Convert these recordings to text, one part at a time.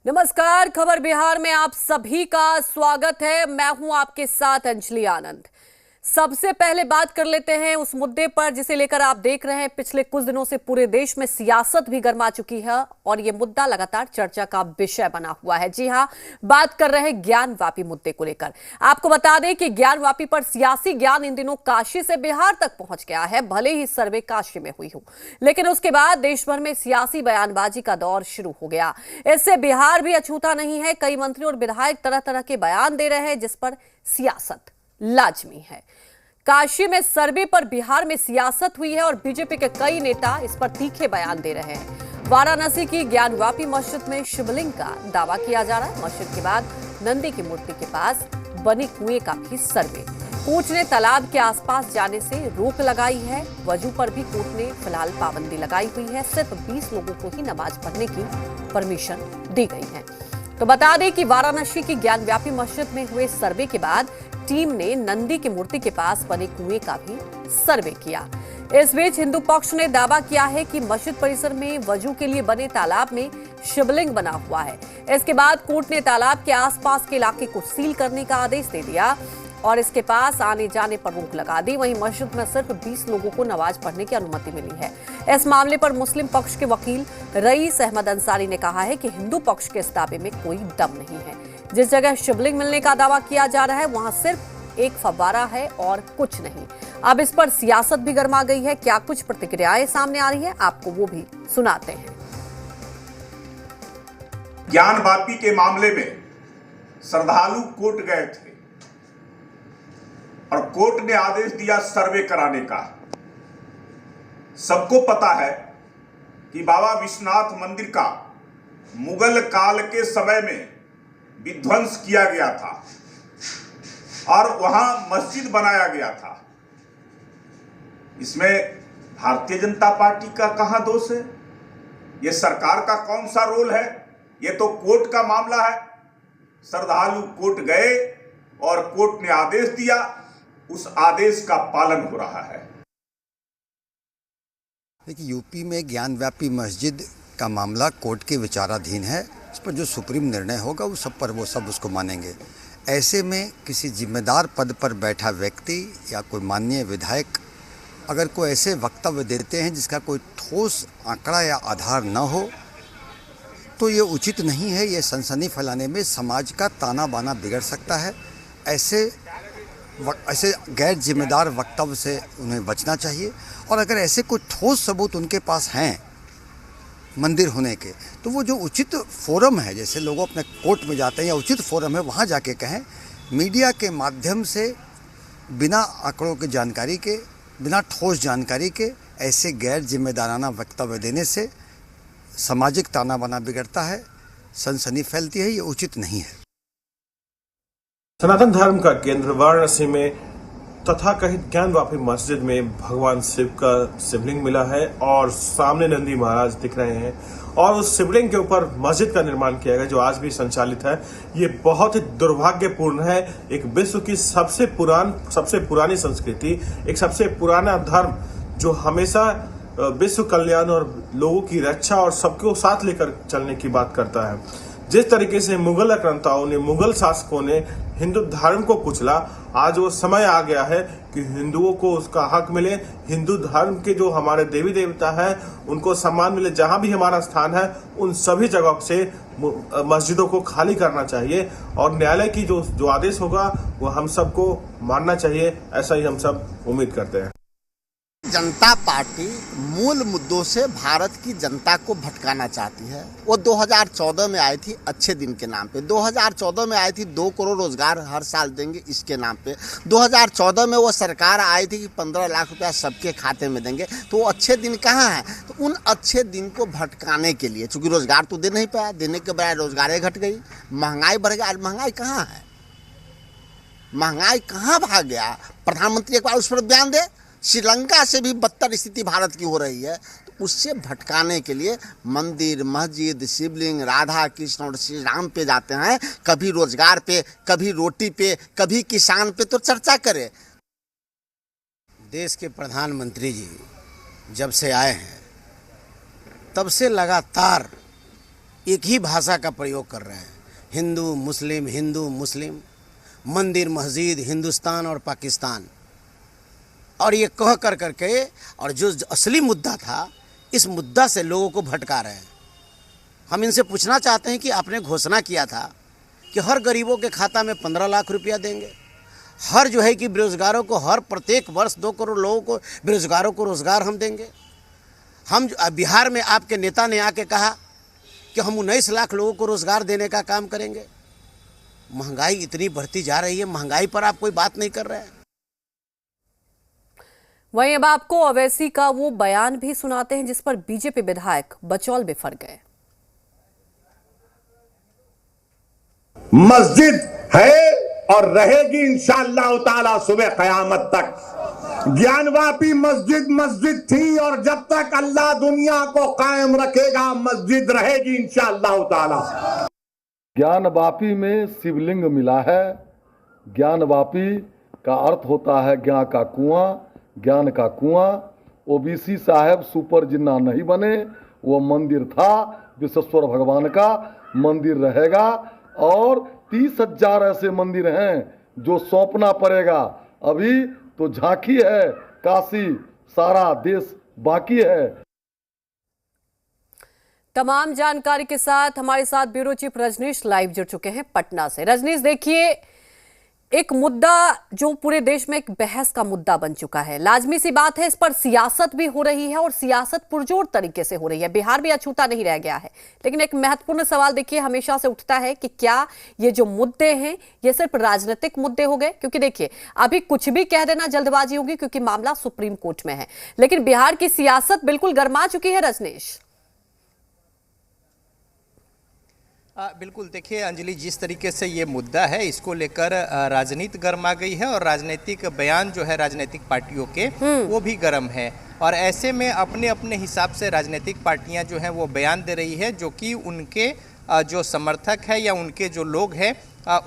नमस्कार, खबर बिहार में आप सभी का स्वागत है। मैं हूं आपके साथ अंजलि आनंद। सबसे पहले बात कर लेते हैं उस मुद्दे पर जिसे लेकर आप देख रहे हैं पिछले कुछ दिनों से पूरे देश में सियासत भी गर्मा चुकी है और ये मुद्दा लगातार चर्चा का विषय बना हुआ है। जी हां, बात कर रहे हैं ज्ञानवापी मुद्दे को लेकर। आपको बता दें कि ज्ञानवापी पर सियासी ज्ञान इन दिनों काशी से बिहार तक पहुंच गया है। भले ही सर्वे काशी में हुई हो, लेकिन उसके बाद देश भर में सियासी बयानबाजी का दौर शुरू हो गया। इससे बिहार भी अछूता नहीं है। कई मंत्री और विधायक तरह तरह के बयान दे रहे हैं जिस पर सियासत लाजमी है। काशी में सर्वे पर बिहार में सियासत हुई है और बीजेपी के कई नेता इस पर तीखे बयान दे रहे हैं। वाराणसी की ज्ञानवापी मस्जिद में शिवलिंग का दावा किया जा रहा है। मस्जिद के बाद नंदी की मूर्ति के पास बने कुएं का भी सर्वे। कोर्ट ने तालाब के आसपास जाने से रोक लगाई है। वजू पर भी कोर्ट ने फिलहाल पाबंदी लगाई हुई है। सिर्फ 20 लोगों को ही नमाज पढ़ने की परमिशन दी गई है। तो बता दें कि वाराणसी की ज्ञानवापी मस्जिद में हुए सर्वे के बाद टीम ने नंदी की मूर्ति के पास बने कुएं का भी सर्वे किया। इस बीच हिंदू पक्ष ने दावा किया है कि मस्जिद परिसर में वजू के लिए बने तालाब में शिवलिंग बना हुआ है। इसके बाद कोर्ट ने तालाब के आसपास के इलाके को सील करने का आदेश दे दिया और इसके पास आने जाने पर रोक लगा दी। वहीं मस्जिद में सिर्फ 20 लोगों को नमाज पढ़ने की अनुमति मिली है। इस मामले पर मुस्लिम पक्ष के वकील रईस अहमद अंसारी ने कहा है कि हिंदू पक्ष के इस दावे में कोई दम नहीं है। जिस जगह शिवलिंग मिलने का दावा किया जा रहा है वहां सिर्फ एक फव्वारा है और कुछ नहीं। अब इस पर सियासत भी गर्मा गई है। क्या कुछ प्रतिक्रियाएं सामने आ रही है, आपको वो भी सुनाते हैं। ज्ञानवापी के मामले में श्रद्धालु कोर्ट गए थे और कोर्ट ने आदेश दिया सर्वे कराने का। सबको पता है कि बाबा विश्वनाथ मंदिर का मुगल काल के समय में विध्वंस किया गया था और वहां मस्जिद बनाया गया था। इसमें भारतीय जनता पार्टी का कहां दोष है? यह सरकार का कौन सा रोल है? यह तो कोर्ट का मामला है। श्रद्धालु कोर्ट गए और कोर्ट ने आदेश दिया, उस आदेश का पालन हो रहा है। देखिए, यूपी में ज्ञानवापी मस्जिद का मामला कोर्ट के विचाराधीन है। इस पर जो सुप्रीम निर्णय होगा वो सब उसको मानेंगे। ऐसे में किसी जिम्मेदार पद पर बैठा व्यक्ति या कोई माननीय विधायक अगर कोई ऐसे वक्तव्य देते हैं जिसका कोई ठोस आंकड़ा या आधार न हो तो ये उचित नहीं है। ये सनसनी फैलाने में समाज का ताना बाना बिगड़ सकता है। ऐसे गैर जिम्मेदार वक्तव्य से उन्हें बचना चाहिए और अगर ऐसे कोई ठोस सबूत उनके पास हैं मंदिर होने के तो वो जो उचित फोरम है, जैसे लोग अपने कोर्ट में जाते हैं या उचित फोरम है, वहाँ जाके कहें। मीडिया के माध्यम से बिना आंकड़ों की जानकारी के, बिना ठोस जानकारी के ऐसे गैर जिम्मेदाराना वक्तव्य देने से सामाजिक ताना बाना बिगड़ता है, सनसनी फैलती है। ये उचित नहीं है। सनातन धर्म का केंद्र वाराणसी में तथाकथित ज्ञानवापी मस्जिद में भगवान शिव का शिवलिंग मिला है और सामने नंदी महाराज दिख रहे हैं और उस शिवलिंग के ऊपर मस्जिद का निर्माण किया गया जो आज भी संचालित है। ये बहुत ही दुर्भाग्यपूर्ण है। एक विश्व की सबसे पुरानी संस्कृति, एक सबसे पुराना धर्म जो हमेशा विश्व कल्याण और लोगों की रक्षा और सबको साथ लेकर चलने की बात करता है। जिस तरीके से मुगल आक्रांताओं ने, मुगल शासकों ने हिंदू धर्म को कुचला, आज वो समय आ गया है कि हिंदुओं को उसका हक मिले। हिंदू धर्म के जो हमारे देवी देवता हैं उनको सम्मान मिले। जहां भी हमारा स्थान है उन सभी जगह से मस्जिदों को खाली करना चाहिए और न्यायालय की जो आदेश होगा वो हम सबको मानना चाहिए। ऐसा ही हम सब उम्मीद करते हैं। जनता पार्टी मूल मुद्दों से भारत की जनता को भटकाना चाहती है। वो 2014 में आई थी अच्छे दिन के नाम पे। 2014 में आई थी 2 करोड़ रोजगार हर साल देंगे इसके नाम पे। 2014 में वो सरकार आई थी कि 15 लाख रुपया सबके खाते में देंगे। तो वो अच्छे दिन कहाँ हैं? तो उन अच्छे दिन को भटकाने के लिए, चूंकि रोजगार तो दे नहीं पाया, देने के बजाय रोजगारें घट गई, महंगाई बढ़ गई। आज महंगाई कहाँ है? महंगाई कहाँ भाग गया? प्रधानमंत्री एक बार उस पर बयान दे। श्रीलंका से भी बदतर स्थिति भारत की हो रही है। तो उससे भटकाने के लिए मंदिर, मस्जिद, शिवलिंग, राधा कृष्ण और श्री राम पे जाते हैं। कभी रोजगार पे, कभी रोटी पे, कभी किसान पे तो चर्चा करे। देश के प्रधानमंत्री जी जब से आए हैं तब से लगातार एक ही भाषा का प्रयोग कर रहे हैं, हिंदू मुस्लिम, मंदिर मस्जिद, हिंदुस्तान और पाकिस्तान, और ये कह कर करके, और जो असली मुद्दा था इस मुद्दा से लोगों को भटका रहे हैं। हम इनसे पूछना चाहते हैं कि आपने घोषणा किया था कि हर गरीबों के खाता में 15 लाख रुपया देंगे, हर जो है कि बेरोजगारों को हर प्रत्येक वर्ष 2 करोड़ लोगों को बेरोजगारों को रोजगार हम देंगे। हम बिहार में आपके नेता ने आके कहा कि हम 19 लाख लोगों को रोजगार देने का काम करेंगे। महंगाई इतनी बढ़ती जा रही है, महंगाई पर आप कोई बात नहीं कर रहे हैं। वहीं अब आपको ओवैसी का वो बयान भी सुनाते हैं जिस पर बीजेपी विधायक बचौल बिफर गए। मस्जिद है और रहेगी इंशाअल्लाह ताला सुबह क़यामत तक। ज्ञानवापी मस्जिद थी और जब तक अल्लाह दुनिया को कायम रखेगा मस्जिद रहेगी इंशाअल्लाह ताला। ज्ञानवापी में शिवलिंग मिला है। ज्ञानवापी का अर्थ होता है ज्ञान का कुआं, ज्ञान का कुआं। ओबीसी साहब सुपर जिन्ना नहीं बने, वो मंदिर था, विश्वेश्वर भगवान का मंदिर रहेगा। और 30,000 ऐसे मंदिर हैं जो सौंपना पड़ेगा। अभी तो झांकी है, काशी सारा देश बाकी है। तमाम जानकारी के साथ हमारे साथ ब्यूरो चीफ रजनीश लाइव जुड़ चुके हैं पटना से। रजनीश, देखिए, एक मुद्दा जो पूरे देश में एक बहस का मुद्दा बन चुका है, लाजमी सी बात है इस पर सियासत भी हो रही है और सियासत पुरजोर तरीके से हो रही है। बिहार भी अछूता नहीं रह गया है, लेकिन एक महत्वपूर्ण सवाल देखिए हमेशा से उठता है कि क्या ये जो मुद्दे हैं ये सिर्फ राजनीतिक मुद्दे हो गए? क्योंकि देखिए अभी कुछ भी कह देना जल्दबाजी होगी क्योंकि मामला सुप्रीम कोर्ट में है, लेकिन बिहार की सियासत बिल्कुल गर्मा चुकी है। रजनीश, बिल्कुल, देखिए अंजलि, जिस तरीके से ये मुद्दा है इसको लेकर राजनीति गर्मा गई है और राजनीतिक बयान जो है राजनीतिक पार्टियों के वो भी गर्म है। और ऐसे में अपने अपने हिसाब से राजनीतिक पार्टियां जो हैं वो बयान दे रही है जो कि उनके जो समर्थक है या उनके जो लोग हैं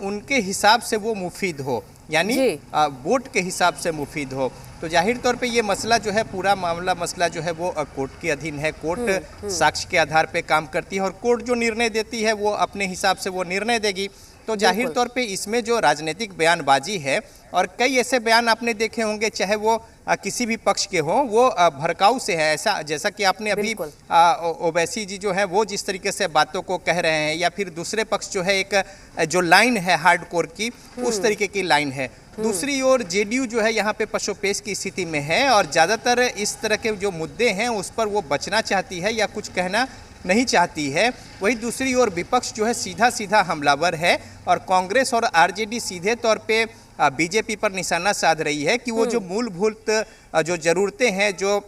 उनके हिसाब से वो मुफीद हो, यानी वोट के हिसाब से मुफीद हो। तो जाहिर तौर पे ये मसला जो है, पूरा मसला जो है वो कोर्ट के अधीन है। कोर्ट साक्ष्य के आधार पे काम करती है और कोर्ट जो निर्णय देती है वो अपने हिसाब से वो निर्णय देगी। तो जाहिर तौर पे इसमें जो राजनीतिक बयानबाजी है, और कई ऐसे बयान आपने देखे होंगे चाहे वो किसी भी पक्ष के हों, वो भड़काऊ से है। ऐसा जैसा कि आपने अभी ओवैसी जी जो है वो जिस तरीके से बातों को कह रहे हैं, या फिर दूसरे पक्ष जो है एक जो लाइन है हार्डकोर की, उस तरीके की लाइन है। दूसरी ओर जेडीयू जो है यहाँ पे पशोपेश की स्थिति में है और ज़्यादातर इस तरह के जो मुद्दे हैं उस पर वो बचना चाहती है या कुछ कहना नहीं चाहती है। वही दूसरी ओर विपक्ष जो है सीधा हमलावर है और कांग्रेस और आरजेडी सीधे तौर पे बीजेपी पर निशाना साध रही है कि वो जो मूलभूत जो ज़रूरतें हैं, जो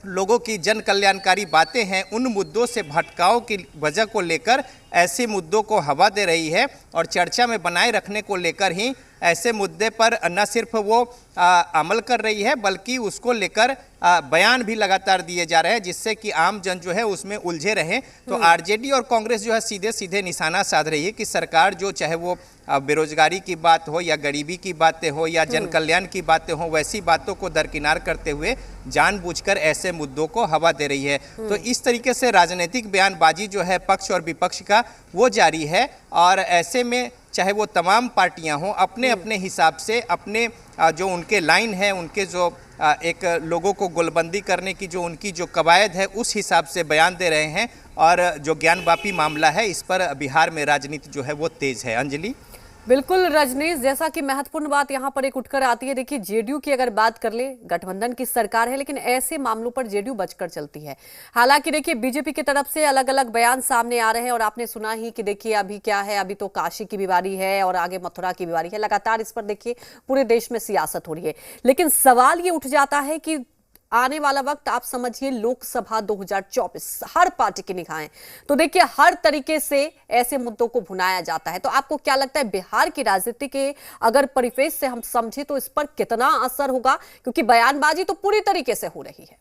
लोगों की जन कल्याणकारी बातें हैं, उन मुद्दों से भटकाव की वजह को लेकर ऐसे मुद्दों को हवा दे रही है और चर्चा में बनाए रखने को लेकर ही ऐसे मुद्दे पर न सिर्फ वो अमल कर रही है बल्कि उसको लेकर बयान भी लगातार दिए जा रहे हैं जिससे कि आम जन जो है उसमें उलझे रहे। तो आरजेडी और कांग्रेस जो है सीधे निशाना साध रही है कि सरकार जो चाहे वो बेरोजगारी की बात हो या गरीबी की बातें हो या जन कल्याण की बातें हो, वैसी बातों को दरकिनार करते हुए जानबूझकर ऐसे मुद्दों को हवा दे रही है। तो इस तरीके से राजनीतिक बयानबाजी जो है पक्ष और विपक्ष का वो जारी है और ऐसे में चाहे वो तमाम पार्टियां हों अपने अपने हिसाब से अपने जो उनके लाइन है, उनके जो एक लोगों को गोलबंदी करने की जो उनकी जो कवायद है उस हिसाब से बयान दे रहे हैं। और जो ज्ञानवापी मामला है इस पर बिहार में राजनीति जो है वो तेज है। अंजलि, बिल्कुल रजनीश, जैसा कि महत्वपूर्ण बात यहाँ पर एक उठकर आती है, देखिए जेडीयू की अगर बात कर ले, गठबंधन की सरकार है लेकिन ऐसे मामलों पर जेडीयू बचकर चलती है। हालांकि देखिए बीजेपी की तरफ से अलग अलग बयान सामने आ रहे हैं और आपने सुना ही कि देखिए अभी क्या है, अभी तो काशी की बीमारी है और आगे मथुरा की बीमारी है। लगातार इस पर देखिए पूरे देश में सियासत हो रही है, लेकिन सवाल ये उठ जाता है कि आने वाला वक्त आप समझिए लोकसभा 2024 हर पार्टी की निगाहें, तो देखिए हर तरीके से ऐसे मुद्दों को भुनाया जाता है। तो आपको क्या लगता है बिहार की राजनीति के अगर परिवेश से हम समझे तो इस पर कितना असर होगा, क्योंकि बयानबाजी तो पूरी तरीके से हो रही है?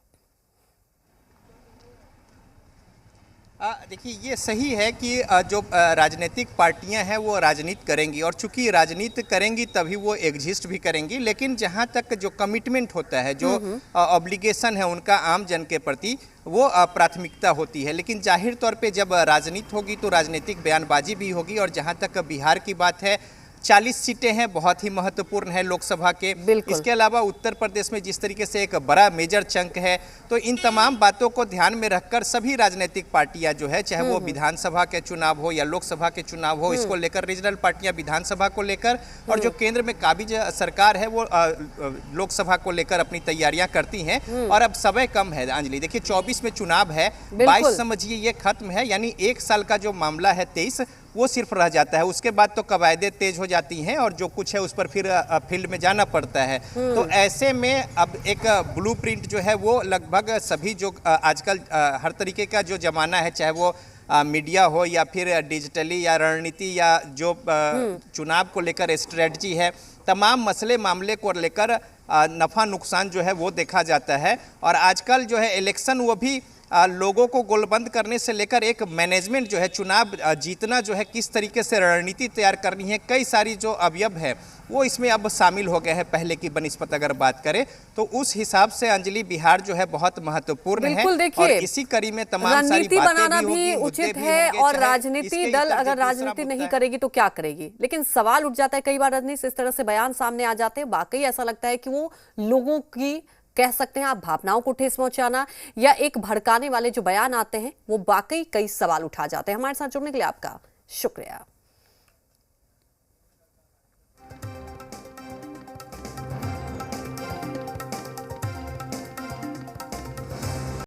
देखिए ये सही है कि जो राजनीतिक पार्टियां हैं वो राजनीति करेंगी, और चूंकि राजनीति करेंगी तभी वो एग्जिस्ट भी करेंगी, लेकिन जहां तक जो कमिटमेंट होता है, जो ऑब्लिगेशन है उनका आम जन के प्रति, वो प्राथमिकता होती है। लेकिन जाहिर तौर पे जब राजनीति होगी तो राजनीतिक बयानबाजी भी होगी। और जहां तक बिहार की बात है, 40 सीटें हैं, बहुत ही महत्वपूर्ण है लोकसभा के। इसके अलावा उत्तर प्रदेश में जिस तरीके से एक बड़ा मेजर चंक है, तो इन तमाम बातों को ध्यान में रखकर सभी राजनीतिक पार्टियां जो है, चाहे वो विधानसभा के चुनाव हो या लोकसभा के चुनाव हो, इसको लेकर रीजनल पार्टियां विधानसभा को लेकर, और जो केंद्र में काबिज सरकार है वो लोकसभा को लेकर अपनी तैयारियां करती हैं। और अब समय कम है अंजलि, देखिए 24 में चुनाव है, 22 समझिए ये खत्म है, यानी 1 साल का जो मामला है 23 वो सिर्फ रह जाता है। उसके बाद तो कवायदे तेज हो जाती हैं और जो कुछ है उस पर फिर फील्ड में जाना पड़ता है। तो ऐसे में अब एक ब्लूप्रिंट जो है वो लगभग सभी जो आजकल हर तरीके का जो जमाना है, चाहे वो मीडिया हो या फिर डिजिटली या रणनीति या जो चुनाव को लेकर स्ट्रेटजी है, तमाम मसले मामले को लेकर नफ़ा नुकसान जो है वो देखा जाता है। और आजकल जो है इलेक्शन वो भी लोगों को गोलबंद करने से लेकर एक मैनेजमेंट जो है, चुनाव जीतना जो है, किस तरीके से रणनीति तैयार करनी है, कई सारी जो अवयव है वो इसमें अब शामिल हो गए हैं पहले की बनिस्बत अगर बात करें तो। उस हिसाब से अंजलि बिहार जो है बहुत महत्वपूर्ण है। और इसी कड़ी में तमाम सारी बातें बनाना भी उचित है, और राजनीति दल अगर राजनीति नहीं करेगी तो क्या करेगी। लेकिन सवाल उठ जाता है कई बार रजनीश, इस तरह से बयान सामने आ जाते हैं, वाकई ऐसा लगता है कि वो लोगों की, कह सकते हैं आप, भावनाओं को ठेस पहुंचाना या एक भड़काने वाले जो बयान आते हैं वो वाकई कई सवाल उठा जाते हैं। हमारे साथ जुड़ने के लिए आपका शुक्रिया।